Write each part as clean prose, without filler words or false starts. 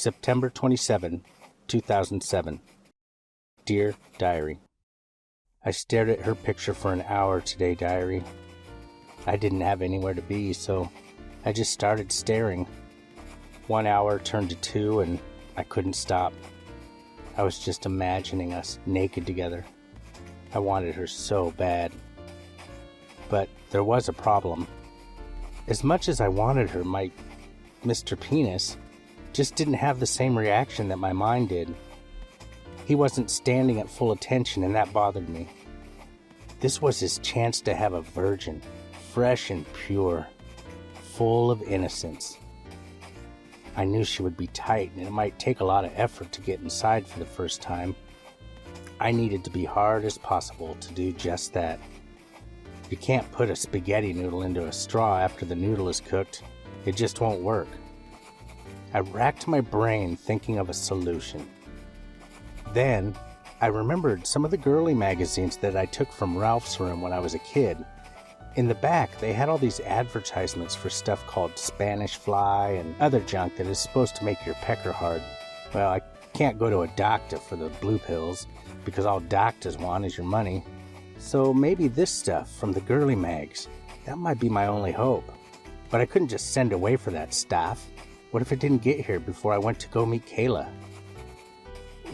September 27, 2007. Dear Diary, I stared at her picture for an hour today, Diary. I didn't have anywhere to be, so I just started staring. 1 hour turned to 2, and I couldn't stop. I was just imagining us naked together. I wanted her so bad. But there was a problem. As much as I wanted her, my Mr. Penis just didn't have the same reaction that my mind did. He wasn't standing at full attention, and that bothered me. This was his chance to have a virgin, fresh and pure, full of innocence. I knew she would be tight, and it might take a lot of effort to get inside for the first time. I needed to be hard as possible to do just that. You can't put a spaghetti noodle into a straw after the noodle is cooked. It just won't work. I racked my brain thinking of a solution. Then, I remembered some of the girly magazines that I took from Ralph's room when I was a kid. In the back, they had all these advertisements for stuff called Spanish fly and other junk that is supposed to make your pecker hard. Well, I can't go to a doctor for the blue pills, because all doctors want is your money. So maybe this stuff from the girly mags, that might be my only hope. But I couldn't just send away for that stuff. What if it didn't get here before I went to go meet Kayla?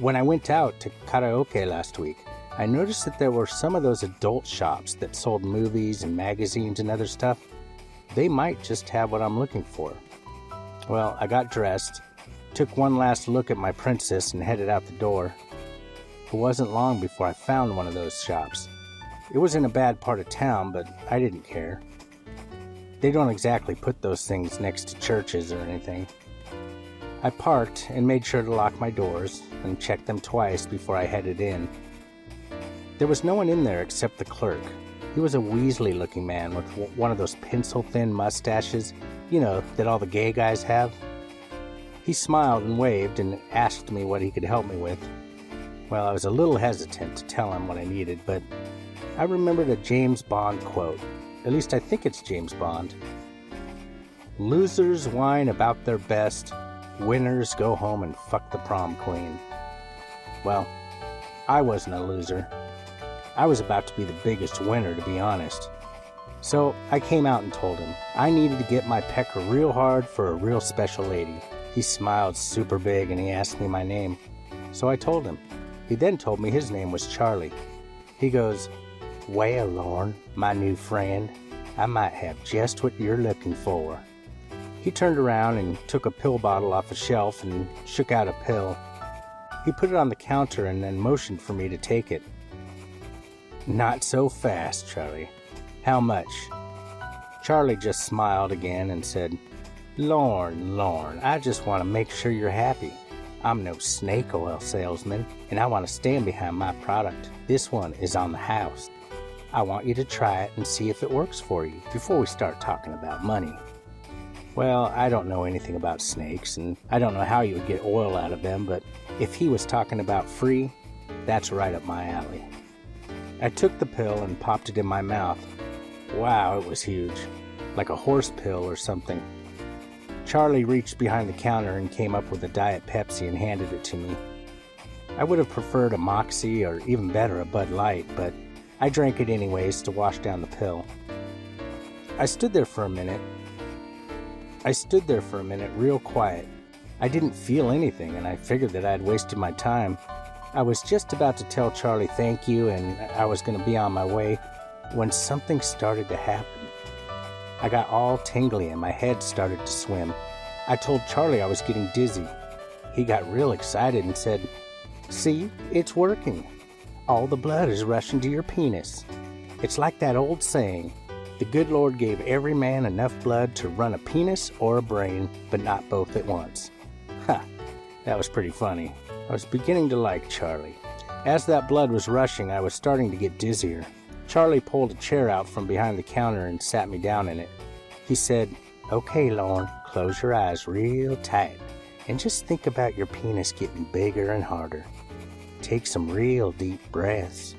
When I went out to karaoke last week, I noticed that there were some of those adult shops that sold movies and magazines and other stuff. They might just have what I'm looking for. Well, I got dressed, took one last look at my princess, and headed out the door. It wasn't long before I found one of those shops. It was in a bad part of town, but I didn't care. They don't exactly put those things next to churches or anything. I parked and made sure to lock my doors and check them twice before I headed in. There was no one in there except the clerk. He was a Weasley-looking man with one of those pencil-thin mustaches, you know, that all the gay guys have. He smiled and waved and asked me what he could help me with. Well, I was a little hesitant to tell him what I needed, but I remembered a James Bond quote. At least I think it's James Bond. Losers whine about their best. Winners go home and fuck the prom queen. Well, I wasn't a loser. I was about to be the biggest winner, to be honest. So I came out and told him I needed to get my pecker real hard for a real special lady. He smiled super big and he asked me my name. So I told him. He then told me his name was Charlie. He goes, "Well, Lorne, my new friend, I might have just what you're looking for." He turned around and took a pill bottle off a shelf and shook out a pill. He put it on the counter and then motioned for me to take it. "Not so fast, Charlie. How much?" Charlie just smiled again and said, Lorne, I just want to make sure you're happy. I'm no snake oil salesman, and I want to stand behind my product. This one is on the house. I want you to try it and see if it works for you before we start talking about money." Well, I don't know anything about snakes, and I don't know how you would get oil out of them, but if he was talking about free, that's right up my alley. I took the pill and popped it in my mouth. Wow, it was huge, like a horse pill or something. Charlie reached behind the counter and came up with a Diet Pepsi and handed it to me. I would have preferred a Moxie or even better a Bud Light, but I drank it anyways to wash down the pill. I stood there for a minute real quiet. I didn't feel anything, and I figured that I had wasted my time. I was just about to tell Charlie thank you and I was going to be on my way when something started to happen. I got all tingly and my head started to swim. I told Charlie I was getting dizzy. He got real excited and said, "See, it's working. All the blood is rushing to your penis. It's like that old saying, the good Lord gave every man enough blood to run a penis or a brain, but not both at once." Ha! That was pretty funny. I was beginning to like Charlie. As that blood was rushing, I was starting to get dizzier. Charlie pulled a chair out from behind the counter and sat me down in it. He said, "Okay, Lorne, close your eyes real tight and just think about your penis getting bigger and harder. Take some real deep breaths."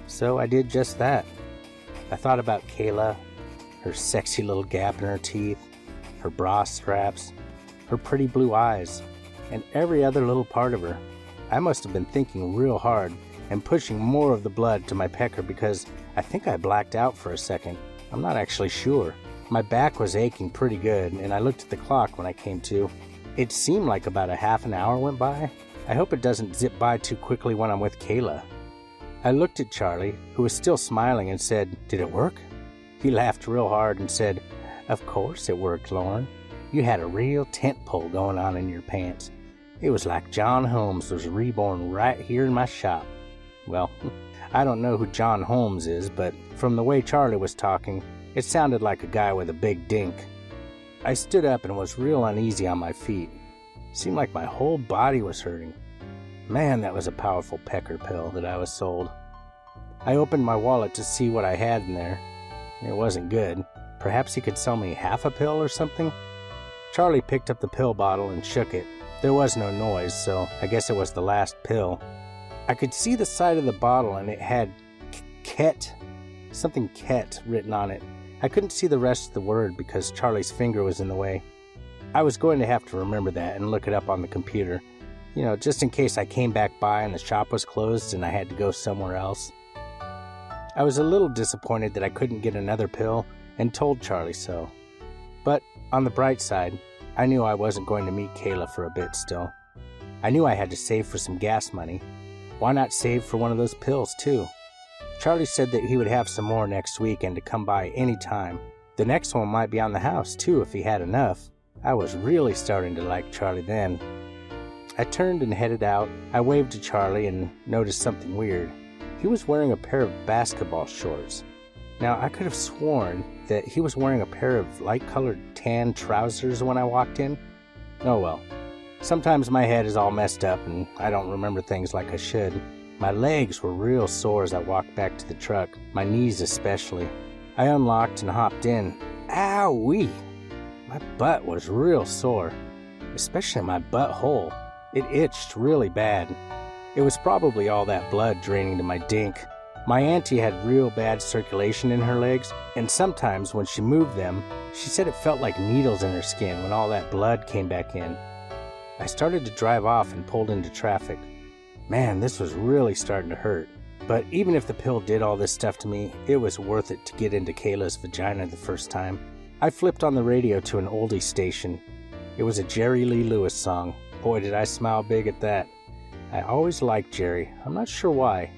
So I did just that. I thought about Kayla, her sexy little gap in her teeth, her bra straps, her pretty blue eyes. and every other little part of her. I must have been thinking real hard and pushing more of the blood to my pecker because I think I blacked out for a second. I'm not actually sure. My back was aching pretty good, and I looked at the clock when I came to. It seemed like about a half an hour went by. I hope it doesn't zip by too quickly when I'm with Kayla. I looked at Charlie, who was still smiling, and said, "Did it work?" He laughed real hard and said, "Of course it worked, Lorne. You had a real tent pole going on in your pants. It was like John Holmes was reborn right here in my shop." Well, I don't know who John Holmes is, but from the way Charlie was talking, it sounded like a guy with a big dink. I stood up and was real uneasy on my feet. Seemed like my whole body was hurting. Man, that was a powerful pecker pill that I was sold. I opened my wallet to see what I had in there. It wasn't good. Perhaps he could sell me half a pill or something? Charlie picked up the pill bottle and shook it. There was no noise, so I guess it was the last pill. I could see the side of the bottle and it had Ket, something Ket written on it. I couldn't see the rest of the word because Charlie's finger was in the way. I was going to have to remember that and look it up on the computer. Just in case I came back by and the shop was closed and I had to go somewhere else. I was a little disappointed that I couldn't get another pill and told Charlie so. But on the bright side, I knew I wasn't going to meet Kayla for a bit still. I knew I had to save for some gas money. Why not save for one of those pills too? Charlie said that he would have some more next week and to come by any time. The next one might be on the house too if he had enough. I was really starting to like Charlie then. I turned and headed out. I waved to Charlie and noticed something weird. He was wearing a pair of basketball shorts. Now, I could have sworn that he was wearing a pair of light-colored tan trousers when I walked in. Oh well. Sometimes my head is all messed up and I don't remember things like I should. My legs were real sore as I walked back to the truck, my knees especially. I unlocked and hopped in. Ow-wee! My butt was real sore, especially my butthole. It itched really bad. It was probably all that blood draining to my dink. My auntie had real bad circulation in her legs, and sometimes when she moved them, she said it felt like needles in her skin when all that blood came back in. I started to drive off and pulled into traffic. Man, this was really starting to hurt. But even if the pill did all this stuff to me, it was worth it to get into Kayla's vagina the first time. I flipped on the radio to an oldie station. It was a Jerry Lee Lewis song. Boy, did I smile big at that. I always liked Jerry. I'm not sure why.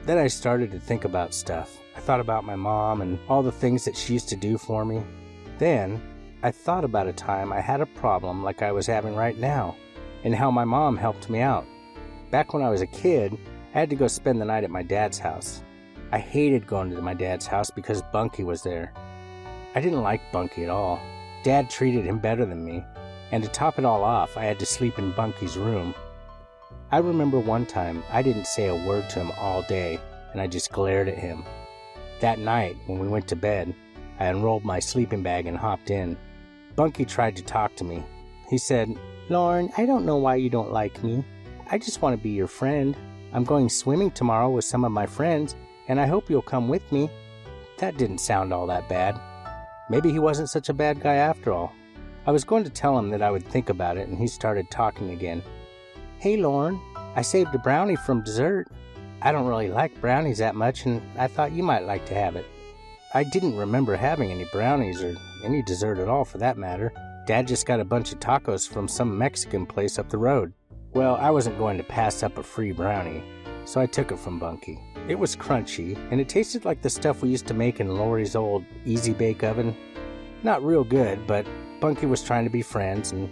Then I started to think about stuff. I thought about my mom and all the things that she used to do for me. Then I thought about a time I had a problem like I was having right now, and how my mom helped me out. Back when I was a kid, I had to go spend the night at my dad's house. I hated going to my dad's house because Bunky was there. I didn't like Bunky at all. Dad treated him better than me, and to top it all off, I had to sleep in Bunky's room. I remember one time I didn't say a word to him all day, and I just glared at him. That night, when we went to bed, I unrolled my sleeping bag and hopped in. Bunky tried to talk to me. He said, "Lorne, I don't know why you don't like me. I just want to be your friend. I'm going swimming tomorrow with some of my friends, and I hope you'll come with me." That didn't sound all that bad. Maybe he wasn't such a bad guy after all. I was going to tell him that I would think about it, and he started talking again. "Hey, Lorne, I saved a brownie from dessert. I don't really like brownies that much, and I thought you might like to have it." I didn't remember having any brownies or any dessert at all for that matter. Dad just got a bunch of tacos from some Mexican place up the road. Well, I wasn't going to pass up a free brownie, so I took it from Bunky. It was crunchy, and it tasted like the stuff we used to make in Lori's old Easy Bake Oven. Not real good, but Bunky was trying to be friends, and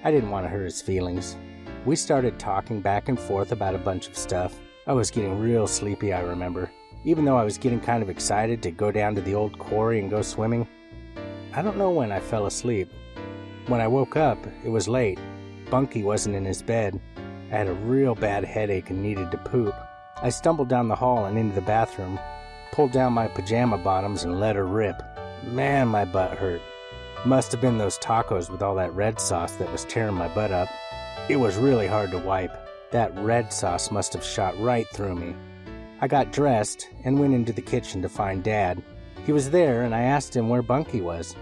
I didn't want to hurt his feelings. We started talking back and forth about a bunch of stuff. I was getting real sleepy, I remember, even though I was getting kind of excited to go down to the old quarry and go swimming. I don't know when I fell asleep. When I woke up, it was late. Bunky wasn't in his bed. I had a real bad headache and needed to poop. I stumbled down the hall and into the bathroom, pulled down my pajama bottoms and let her rip. Man, my butt hurt. Must have been those tacos with all that red sauce that was tearing my butt up. It was really hard to wipe. That red sauce must have shot right through me. I got dressed and went into the kitchen to find Dad. He was there, and I asked him where Bunky was.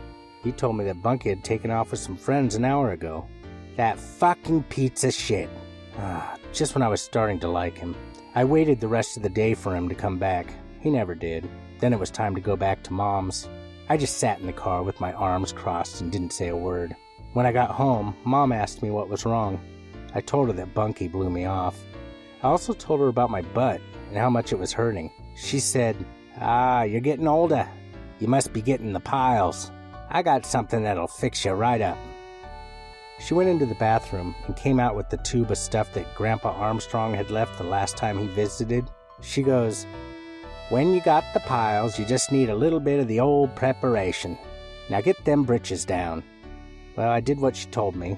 He told me that Bunky had taken off with some friends an hour ago. That fucking pizza shit. Just when I was starting to like him. I waited the rest of the day for him to come back. He never did. Then it was time to go back to Mom's. I just sat in the car with my arms crossed and didn't say a word. When I got home, Mom asked me what was wrong. I told her that Bunky blew me off. I also told her about my butt and how much it was hurting. She said, you're getting older. You must be getting the piles. I got something that'll fix you right up. She went into the bathroom and came out with the tube of stuff that Grandpa Armstrong had left the last time he visited. She goes, "When you got the piles, you just need a little bit of the old preparation. Now get them britches down." Well, I did what she told me.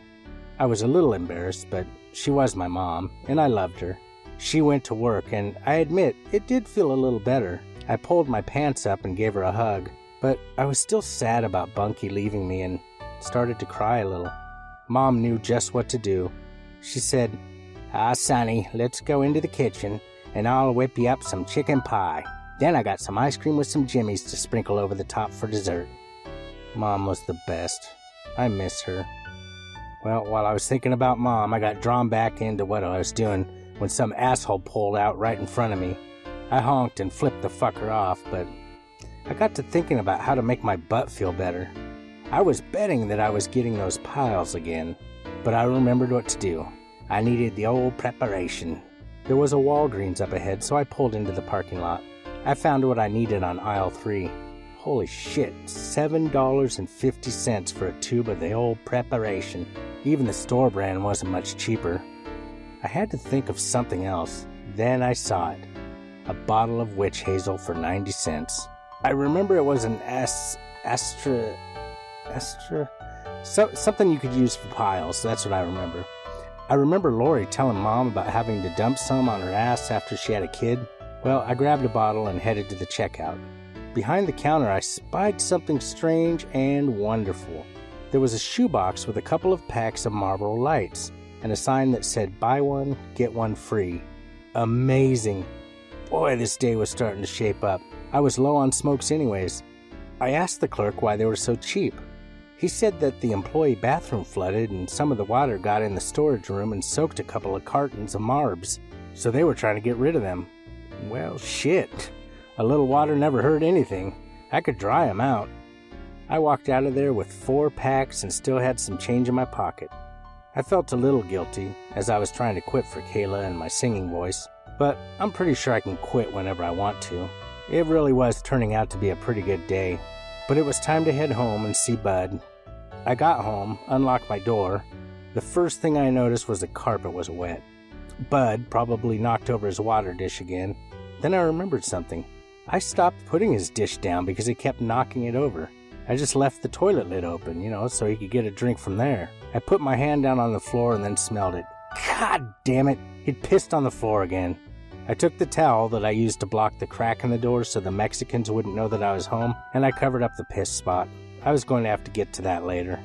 I was a little embarrassed, but she was my mom, and I loved her. She went to work, and I admit, it did feel a little better. I pulled my pants up and gave her a hug, but I was still sad about Bunky leaving me and started to cry a little. Mom knew just what to do. She said, Sonny, let's go into the kitchen, and I'll whip you up some chicken pie. Then I got some ice cream with some jimmies to sprinkle over the top for dessert. Mom was the best. I miss her. Well, while I was thinking about Mom, I got drawn back into what I was doing when some asshole pulled out right in front of me. I honked and flipped the fucker off, but I got to thinking about how to make my butt feel better. I was betting that I was getting those piles again, but I remembered what to do. I needed the old preparation. There was a Walgreens up ahead, so I pulled into the parking lot. I found what I needed on aisle 3. Holy shit, $7.50 for a tube of the old preparation. Even the store brand wasn't much cheaper. I had to think of something else. Then I saw it. A bottle of witch hazel for 90 cents. I remember it was an something you could use for piles. That's what I remember. I remember Lori telling Mom about having to dump some on her ass after she had a kid. Well, I grabbed a bottle and headed to the checkout. Behind the counter, I spied something strange and wonderful. There was a shoebox with a couple of packs of Marlboro Lights and a sign that said, "Buy one, get one free." Amazing. Boy, this day was starting to shape up. I was low on smokes anyways. I asked the clerk why they were so cheap. He said that the employee bathroom flooded and some of the water got in the storage room and soaked a couple of cartons of Marbs, so they were trying to get rid of them. Well, shit. A little water never hurt anything. I could dry them out. I walked out of there with 4 packs and still had some change in my pocket. I felt a little guilty, as I was trying to quit for Kayla and my singing voice, but I'm pretty sure I can quit whenever I want to. It really was turning out to be a pretty good day, but it was time to head home and see Bud. I got home, unlocked my door. The first thing I noticed was the carpet was wet. Bud probably knocked over his water dish again. Then I remembered something. I stopped putting his dish down because he kept knocking it over. I just left the toilet lid open, so he could get a drink from there. I put my hand down on the floor and then smelled it. God damn it! He'd pissed on the floor again. I took the towel that I used to block the crack in the door so the Mexicans wouldn't know that I was home, and I covered up the piss spot. I was going to have to get to that later.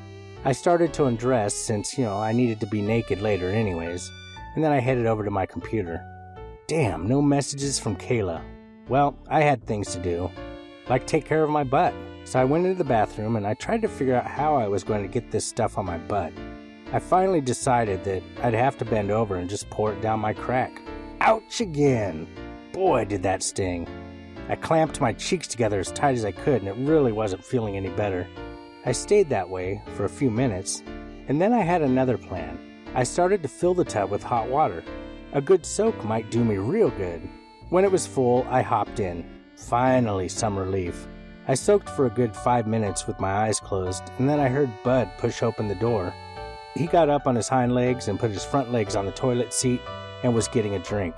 I started to undress since, I needed to be naked later anyways, and then I headed over to my computer. Damn, no messages from Kayla. Well, I had things to do, like take care of my butt. So I went into the bathroom and I tried to figure out how I was going to get this stuff on my butt. I finally decided that I'd have to bend over and just pour it down my crack. Ouch again! Boy, did that sting. I clamped my cheeks together as tight as I could and it really wasn't feeling any better. I stayed that way for a few minutes, and then I had another plan. I started to fill the tub with hot water. A good soak might do me real good. When it was full, I hopped in. Finally, some relief. I soaked for a good 5 minutes with my eyes closed, and then I heard Bud push open the door. He got up on his hind legs and put his front legs on the toilet seat and was getting a drink.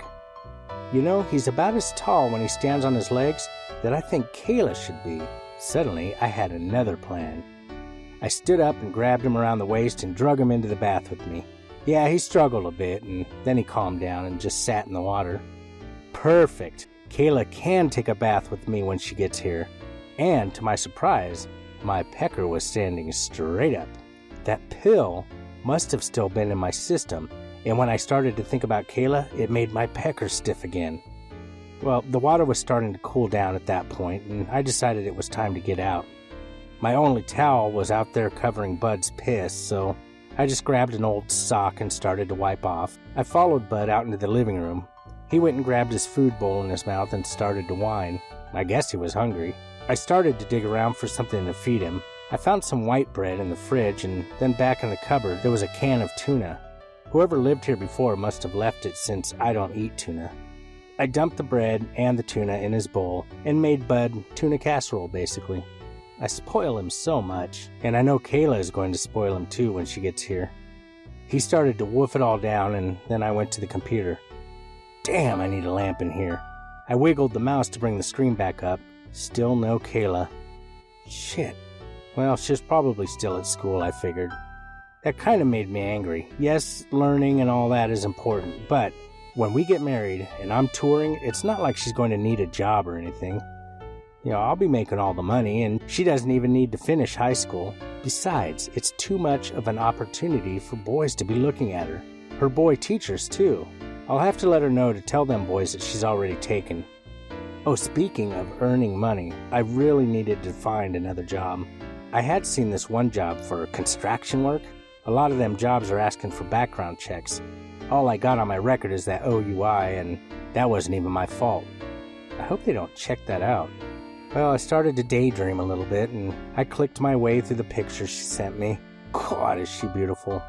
He's about as tall when he stands on his legs that I think Kayla should be. Suddenly, I had another plan. I stood up and grabbed him around the waist and drug him into the bath with me. Yeah, he struggled a bit, and then he calmed down and just sat in the water. Perfect. Kayla can take a bath with me when she gets here. And, to my surprise, my pecker was standing straight up. That pill must have still been in my system, and when I started to think about Kayla, it made my pecker stiff again. Well, the water was starting to cool down at that point, and I decided it was time to get out. My only towel was out there covering Bud's piss, so I just grabbed an old sock and started to wipe off. I followed Bud out into the living room. He went and grabbed his food bowl in his mouth and started to whine. I guess he was hungry. I started to dig around for something to feed him. I found some white bread in the fridge, and then back in the cupboard there was a can of tuna. Whoever lived here before must have left it, since I don't eat tuna. I dumped the bread and the tuna in his bowl and made Bud tuna casserole, basically. I spoil him so much, and I know Kayla is going to spoil him too when she gets here. He started to wolf it all down, and then I went to the computer. Damn, I need a lamp in here. I wiggled the mouse to bring the screen back up. Still no Kayla. Shit. Well, she's probably still at school, I figured. That kind of made me angry. Yes, learning and all that is important, but when we get married and I'm touring, it's not like she's going to need a job or anything. You know, I'll be making all the money, and she doesn't even need to finish high school. Besides, it's too much of an opportunity for boys to be looking at her. Her boy teachers, too. I'll have to let her know to tell them boys that she's already taken. Oh, speaking of earning money, I really needed to find another job. I had seen this one job for construction work. A lot of them jobs are asking for background checks. All I got on my record is that OUI, and that wasn't even my fault. I hope they don't check that out. Well, I started to daydream a little bit, and I clicked my way through the pictures she sent me. God, is she beautiful.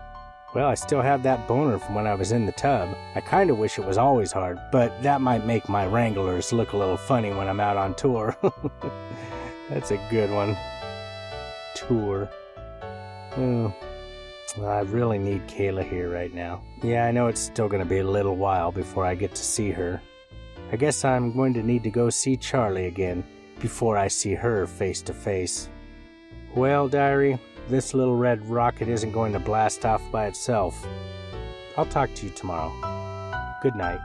Well, I still have that boner from when I was in the tub. I kind of wish it was always hard, but that might make my wranglers look a little funny when I'm out on tour. That's a good one. Tour. Oh, I really need Kayla here right now. Yeah, I know it's still going to be a little while before I get to see her. I guess I'm going to need to go see Charlie again before I see her face to face. Well, diary, this little red rocket isn't going to blast off by itself. I'll talk to you tomorrow. Good night.